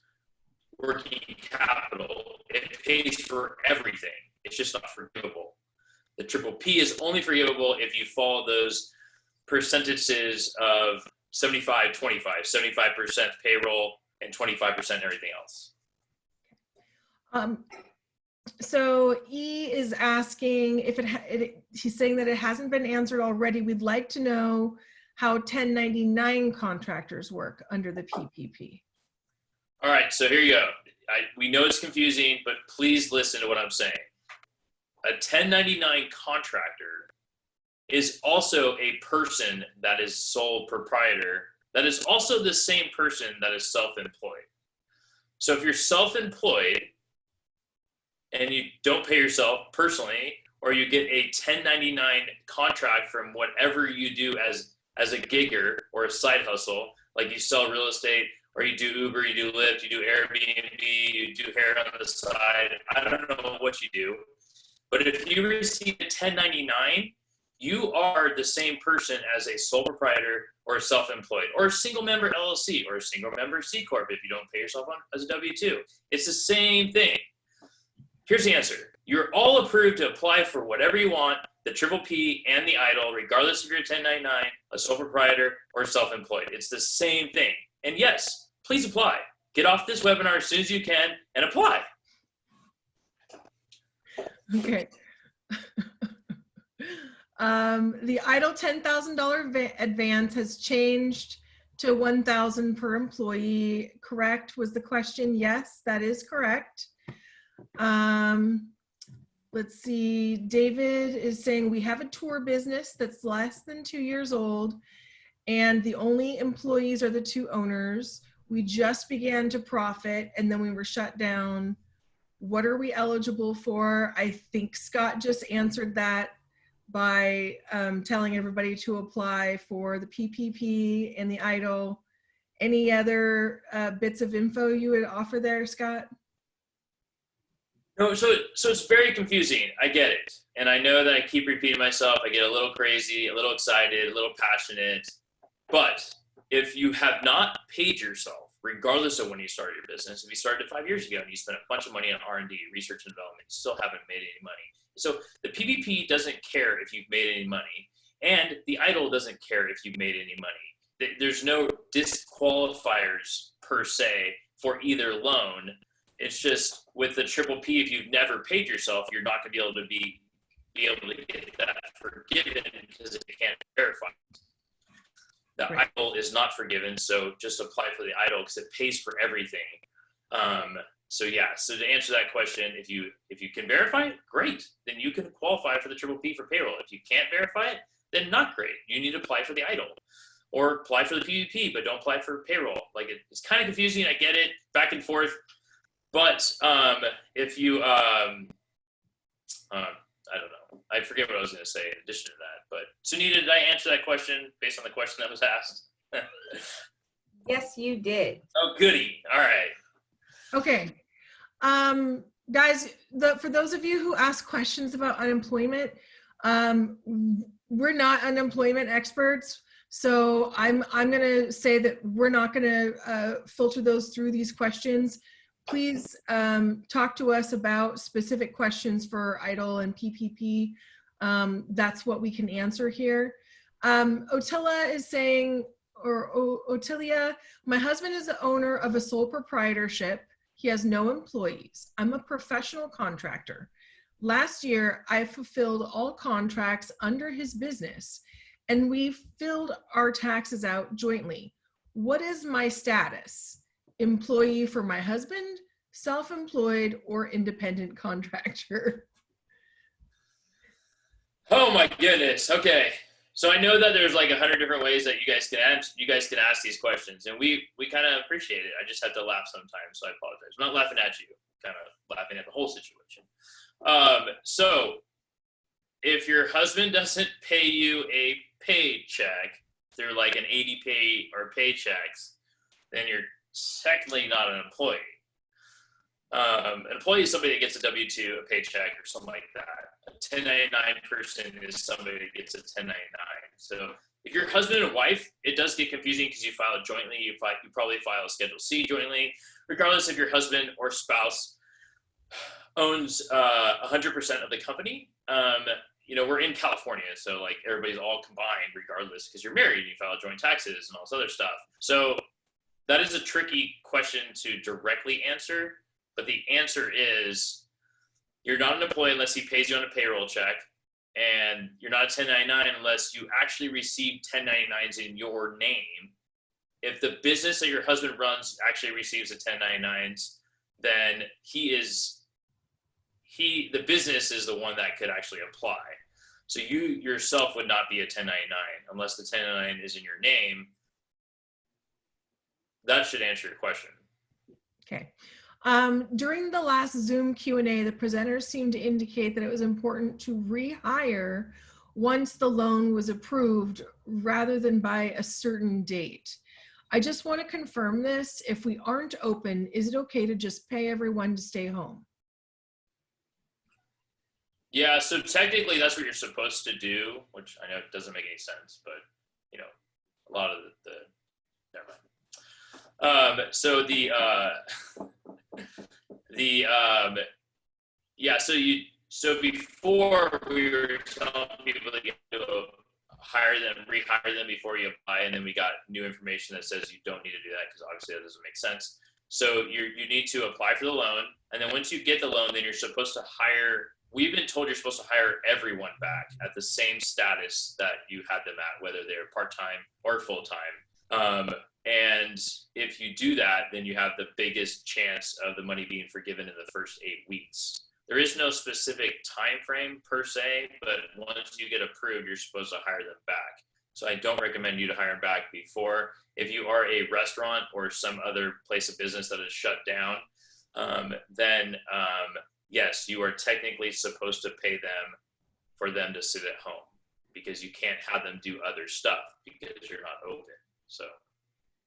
working capital. It pays for everything. It's just not forgivable. The PPP is only forgivable if you follow those percentages of 75-25, 75% payroll and 25% everything else. So E is asking if he's saying that it hasn't been answered already. We'd like to know how 1099 contractors work under the PPP. All right, so here you go. We know it's confusing, but please listen to what I'm saying. A 1099 contractor is also a person that is sole proprietor. That is also the same person that is self-employed. So if you're self-employed and you don't pay yourself personally, or you get a 1099 contract from whatever you do as a gigger or a side hustle, like you sell real estate, or you do Uber, you do Lyft, you do Airbnb, you do hair on the side, I don't know what you do. But if you receive a 1099, you are the same person as a sole proprietor or a self-employed or a single member LLC or a single member C Corp if you don't pay yourself on as a W-2. It's the same thing. Here's the answer. You're all approved to apply for whatever you want, the PPP and the EIDL, regardless if you're a 1099, a sole proprietor, or self-employed. It's the same thing. And yes, please apply. Get off this webinar as soon as you can and apply. Okay. The EIDL $10,000 advance has changed to $1,000 per employee, correct? Was the question? Yes, that is correct. Let's see, David is saying we have a tour business that's less than 2 years old and the only employees are the two owners. We just began to profit and then we were shut down. What are we eligible for? I think Scott just answered that by telling everybody to apply for the PPP and the EIDL. Any other bits of info you would offer there, Scott? No, so it's very confusing. I get it. And I know that I keep repeating myself. I get a little crazy, a little excited, a little passionate. But if you have not paid yourself, regardless of when you started your business, if you started it 5 years ago and you spent a bunch of money on R&D, research and development, you still haven't made any money. So the PPP doesn't care if you've made any money, and the EIDL doesn't care if you've made any money. There's no disqualifiers per se for either loan. It's just with the PPP, if you've never paid yourself, you're not going to be able to get that forgiven because it can't verify. The EIDL is not forgiven, so just apply for the EIDL because it pays for everything. So yeah, so to answer that question, if you can verify it, great. Then you can qualify for the PPP for payroll. If you can't verify it, then not great. You need to apply for the EIDL or apply for the PPP, but don't apply for payroll. Like it's kind of confusing. I get it, back and forth. But if you, I don't know. I forget what I was going to say in addition to that. But Sunita, did I answer that question based on the question that was asked? Yes, you did. Oh, goody. All right. Okay. Guys, for those of you who ask questions about unemployment, we're not unemployment experts. So I'm going to say that we're not going to filter those through these questions. Please talk to us about specific questions for EIDL and PPP. That's what we can answer here. Otilla is saying, or Otilia, my husband is the owner of a sole proprietorship. He has no employees. I'm a professional contractor. Last year, I fulfilled all contracts under his business, and we filled our taxes out jointly. What is my status? Employee for my husband, self-employed, or independent contractor? Oh my goodness. Okay. So I know that there's like 100 different ways that you guys can ask these questions, and we kind of appreciate it. I just have to laugh sometimes, so I apologize. I'm not laughing at you, kind of laughing at the whole situation. So if your husband doesn't pay you a paycheck through like an 80 pay or paychecks, then you're technically not an employee. An employee is somebody that gets a W-2, a paycheck, or something like that. A 1099 person is somebody that gets a 1099. So if you're husband and wife, it does get confusing because you file it jointly. You probably file a Schedule C jointly, regardless if your husband or spouse owns 100% of the company. You know, we're in California, so like everybody's all combined regardless because you're married and you file joint taxes and all this other stuff. So that is a tricky question to directly answer, but the answer is you're not an employee unless he pays you on a payroll check, and you're not a 1099 unless you actually receive 1099s in your name. If the business that your husband runs actually receives a 1099s, then the business is the one that could actually apply. So you yourself would not be a 1099 unless the 1099 is in your name. That should answer your question. Okay. During the last Zoom Q&A, the presenters seemed to indicate that it was important to rehire once the loan was approved rather than by a certain date. I just want to confirm this. If we aren't open, is it okay to just pay everyone to stay home? Yeah, so technically that's what you're supposed to do, which I know it doesn't make any sense, but you know, a lot of never mind. So before we were telling people that you have to rehire them before you apply, and then we got new information that says you don't need to do that because obviously that doesn't make sense. So you need to apply for the loan, and then once you get the loan, then you're supposed to hire. We've been told you're supposed to hire everyone back at the same status that you had them at, whether they're part-time or full-time. And if you do that, then you have the biggest chance of the money being forgiven in the first 8 weeks. There is no specific time frame per se, but once you get approved, you're supposed to hire them back. So I don't recommend you to hire them back before. If you are a restaurant or some other place of business that is shut down, then yes, you are technically supposed to pay them for them to sit at home because you can't have them do other stuff because you're not open. So.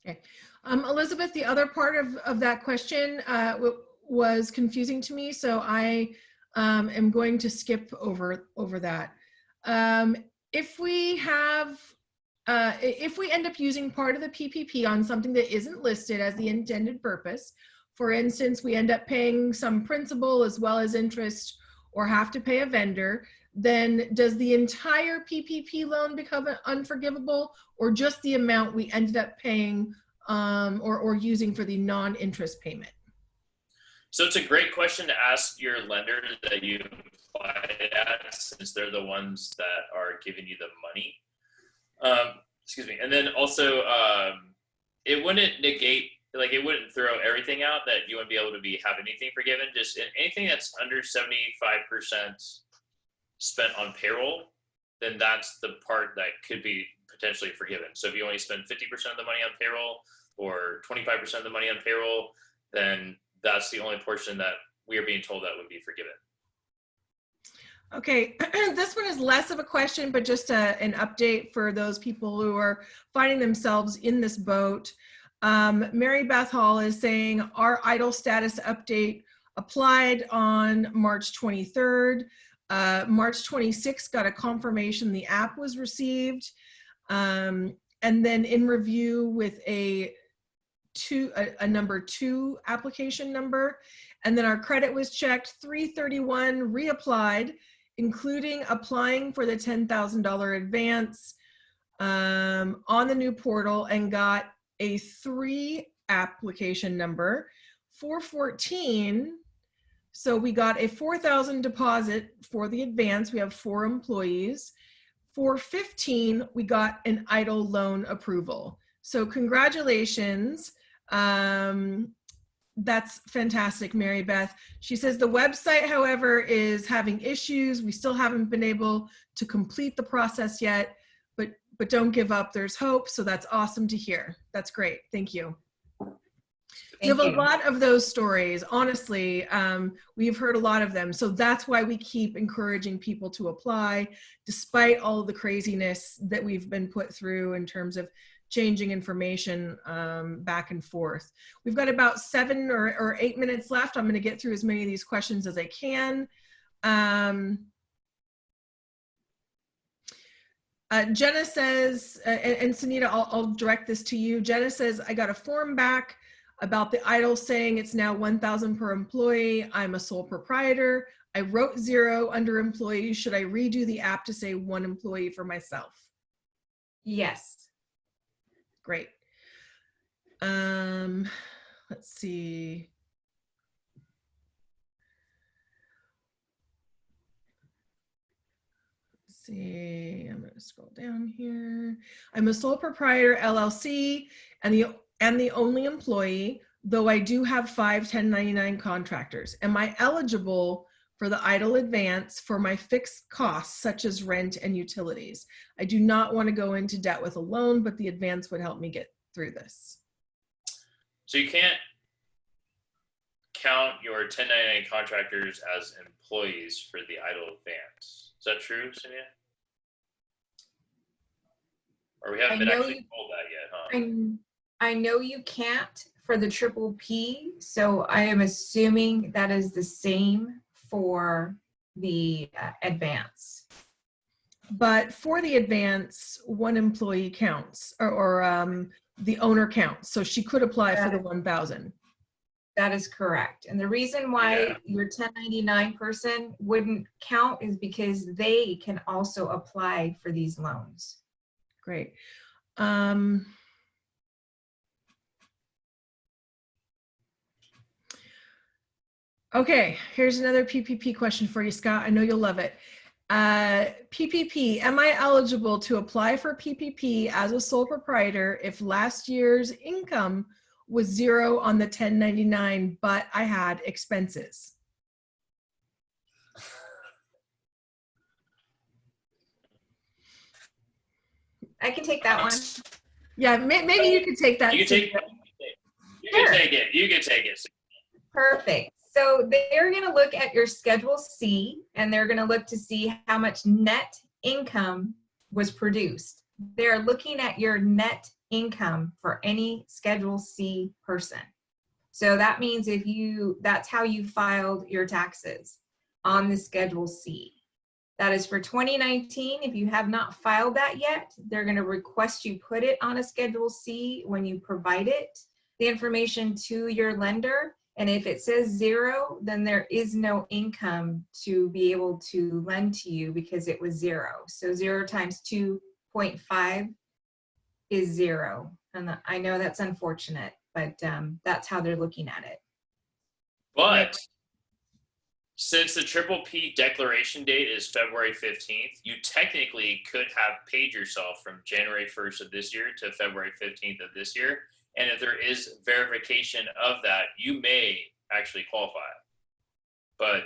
Okay. Elizabeth, the other part of that question was confusing to me, so I am going to skip over that. If we end up using part of the PPP on something that isn't listed as the intended purpose, for instance, we end up paying some principal as well as interest or have to pay a vendor, then does the entire PPP loan become unforgivable, or just the amount we ended up paying or using for the non-interest payment? So it's a great question to ask your lender that you applied at, since they're the ones that are giving you the money. Excuse me. And then also, it wouldn't negate, like it wouldn't throw everything out that you wouldn't be able to have anything forgiven. Just anything that's under 75% spent on payroll, then that's the part that could be potentially forgiven. So if you only spend 50% of the money on payroll or 25% of the money on payroll, then that's the only portion that we are being told that would be forgiven. Okay, this one is less of a question, but just an update for those people who are finding themselves in this boat. Mary Beth Hall is saying, our EIDL status update applied on March 23rd. March 26th, got a confirmation the app was received. And then in review with a number 2 application number. And then our credit was checked, 3/31 reapplied, including applying for the $10,000 advance on the new portal, and got a 3 application number. 4/14, so we got a $4,000 deposit for the advance. We have 4 employees. 4/15, we got an EIDL loan approval. So congratulations. That's fantastic, Mary Beth. She says the website, however, is having issues. We still haven't been able to complete the process yet, but don't give up. There's hope. So that's awesome to hear. That's great. Thank you. We have a lot of those stories. Honestly, we've heard a lot of them. So that's why we keep encouraging people to apply, despite all of the craziness that we've been put through in terms of changing information back and forth. We've got about 7 or 8 minutes left. I'm going to get through as many of these questions as I can. Jenna says, and Sunita, I'll direct this to you. Jenna says, I got a form back about the EIDL saying it's now 1,000 per employee. I'm a sole proprietor. I wrote 0 under employee. Should I redo the app to say 1 employee for myself? Yes. Great. Let's see. I'm going to scroll down here. I'm a sole proprietor LLC and the only employee, though I do have 5 1099 contractors. Am I eligible for the EIDL advance for my fixed costs such as rent and utilities? I do not want to go into debt with a loan, but the advance would help me get through this. So you can't count your 1099 contractors as employees for the EIDL advance. Is that true, Sonia? Or we haven't been actually told that yet, huh? I know you can't for the triple P, so I am assuming that is the same for the advance. But for the advance, 1 employee counts, or the owner counts. So she could apply for the 1,000. That is correct. And the reason why your 1099 person wouldn't count is because they can also apply for these loans. Great. Okay, here's another PPP question for you, Scott. I know you'll love it. PPP, am I eligible to apply for PPP as a sole proprietor if last year's income was 0 on the 1099, but I had expenses? I can take that one. Yeah, maybe you could take that. You can take it. You can take it. Perfect. So they're going to look at your Schedule C, and they're going to look to see how much net income was produced. They're looking at your net income for any Schedule C person. So that means that's how you filed your taxes on the Schedule C. That is for 2019. If you have not filed that yet, they're going to request you put it on a Schedule C when you provide the information to your lender. And if it says 0, then there is no income to be able to lend to you because it was 0. So 0 times 2.5 is 0. And I know that's unfortunate, but that's how they're looking at it. But since the triple P declaration date is February 15th, you technically could have paid yourself from January 1st of this year to February 15th of this year. And if there is verification of that, you may actually qualify. But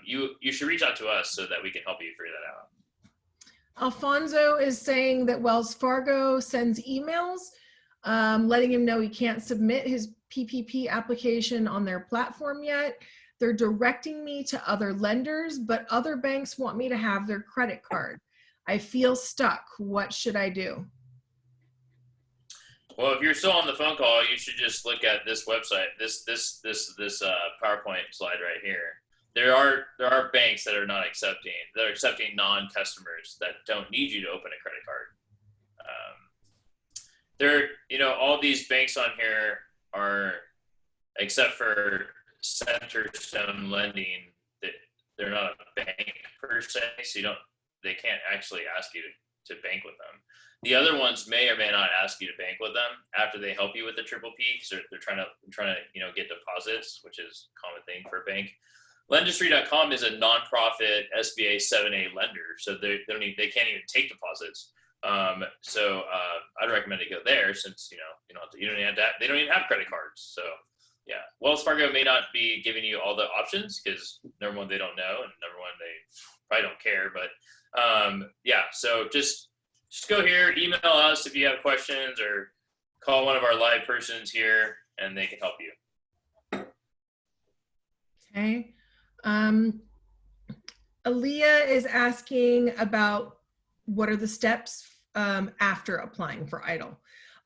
you should reach out to us so that we can help you figure that out. Alfonso is saying that Wells Fargo sends emails letting him know he can't submit his PPP application on their platform yet. They're directing me to other lenders, but other banks want me to have their credit card. I feel stuck. What should I do? Well, if you're still on the phone call, you should just look at this website, this PowerPoint slide right here. There are banks that are not accepting. They're accepting non-customers that don't need you to open a credit card. All these banks on here are, except for Centerstone Lending, they're not a bank per se, so they can't actually ask you to bank with them. The other ones may or may not ask you to bank with them after they help you with the triple P, because they're trying to get deposits, which is a common thing for a bank. Lendistry.com is a nonprofit SBA 7A lender, so they can't even take deposits. So I'd recommend to go there, since they don't even have credit cards. So yeah, Wells Fargo may not be giving you all the options, because number one, they don't know, and number one, they probably don't care. But yeah, so just go here, email us if you have questions, or call one of our live persons here, and they can help you. Okay. Aaliyah is asking about what are the steps after applying for EIDL.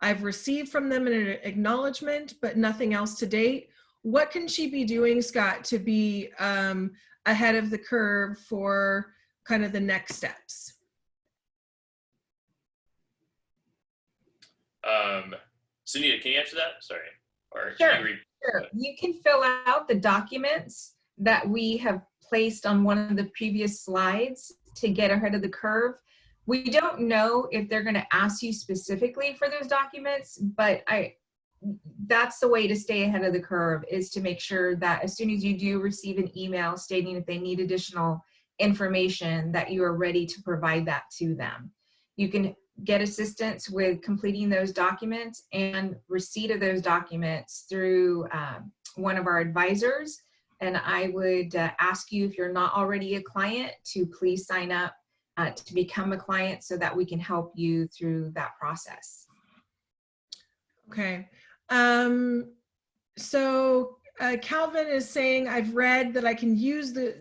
I've received from them an acknowledgement, but nothing else to date. What can she be doing, Scott, to be ahead of the curve for kind of the next steps? Sunita, can you answer that? Sorry. Or Sure. Can you read? Sure. You can fill out the documents that we have placed on one of the previous slides to get ahead of the curve. We don't know if they're going to ask you specifically for those documents, but that's the way to stay ahead of the curve, is to make sure that as soon as you do receive an email stating if they need additional information, that you are ready to provide that to them. You can get assistance with completing those documents and receipt of those documents through one of our advisors. And I would ask you, if you're not already a client, to please sign up to become a client, so that we can help you through that process. Okay. So Calvin is saying, I've read that I can use the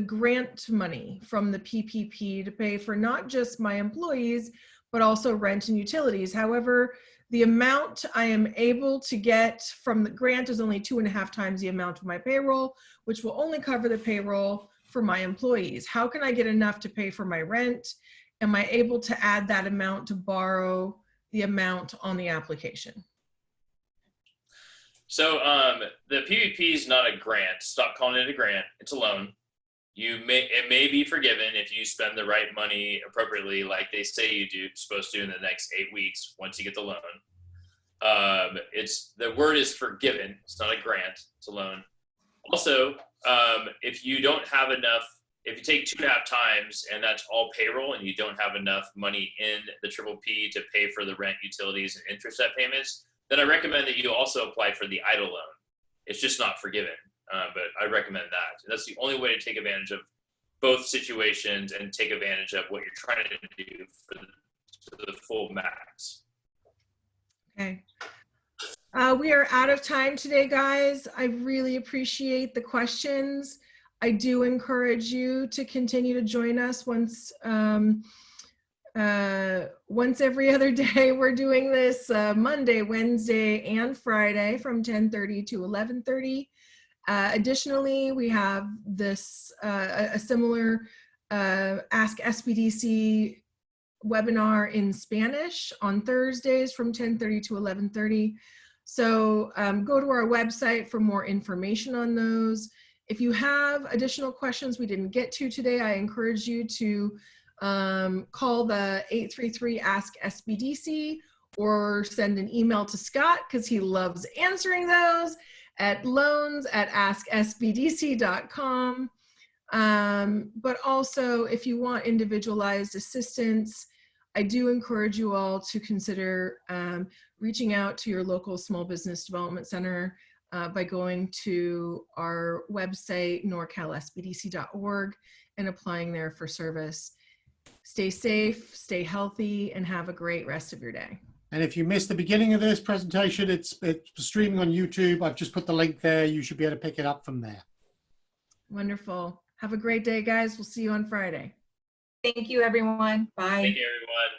grant money from the PPP to pay for not just my employees, but also rent and utilities. However, the amount I am able to get from the grant is only 2.5 times the amount of my payroll, which will only cover the payroll for my employees. How can I get enough to pay for my rent? Am I able to add that amount to borrow the amount on the application? So the PPP is not a grant. Stop calling it a grant. It's a loan. It may be forgiven if you spend the right money appropriately, like they say you're supposed to in the next 8 weeks once you get the loan. The word is forgiven. It's not a grant. It's a loan. Also, if you don't have enough, if you take 2.5 times and that's all payroll, and you don't have enough money in the triple P to pay for the rent, utilities, and interest at payments, then I recommend that you also apply for the EIDL loan. It's just not forgiven, but I recommend that. And that's the only way to take advantage of both situations and take advantage of what you're trying to do for the full max. Okay. We are out of time today, guys. I really appreciate the questions. I do encourage you to continue to join us once every other day. We're doing this Monday, Wednesday, and Friday from 10:30 to 11:30. Additionally, we have this a similar Ask SBDC webinar in Spanish on Thursdays from 10:30 to 11:30. So go to our website for more information on those. If you have additional questions we didn't get to today, I encourage you to call the 833 Ask SBDC, or send an email to Scott, because he loves answering those, at loans@asksbdc.com. But also, if you want individualized assistance, I do encourage you all to consider reaching out to your local small business development center by going to our website, norcalsbdc.org, and applying there for service. Stay safe, stay healthy, and have a great rest of your day. And if you missed the beginning of this presentation, it's streaming on YouTube. I've just put the link there. You should be able to pick it up from there. Wonderful. Have a great day, guys. We'll see you on Friday. Thank you, everyone. Bye. Thank you, everyone.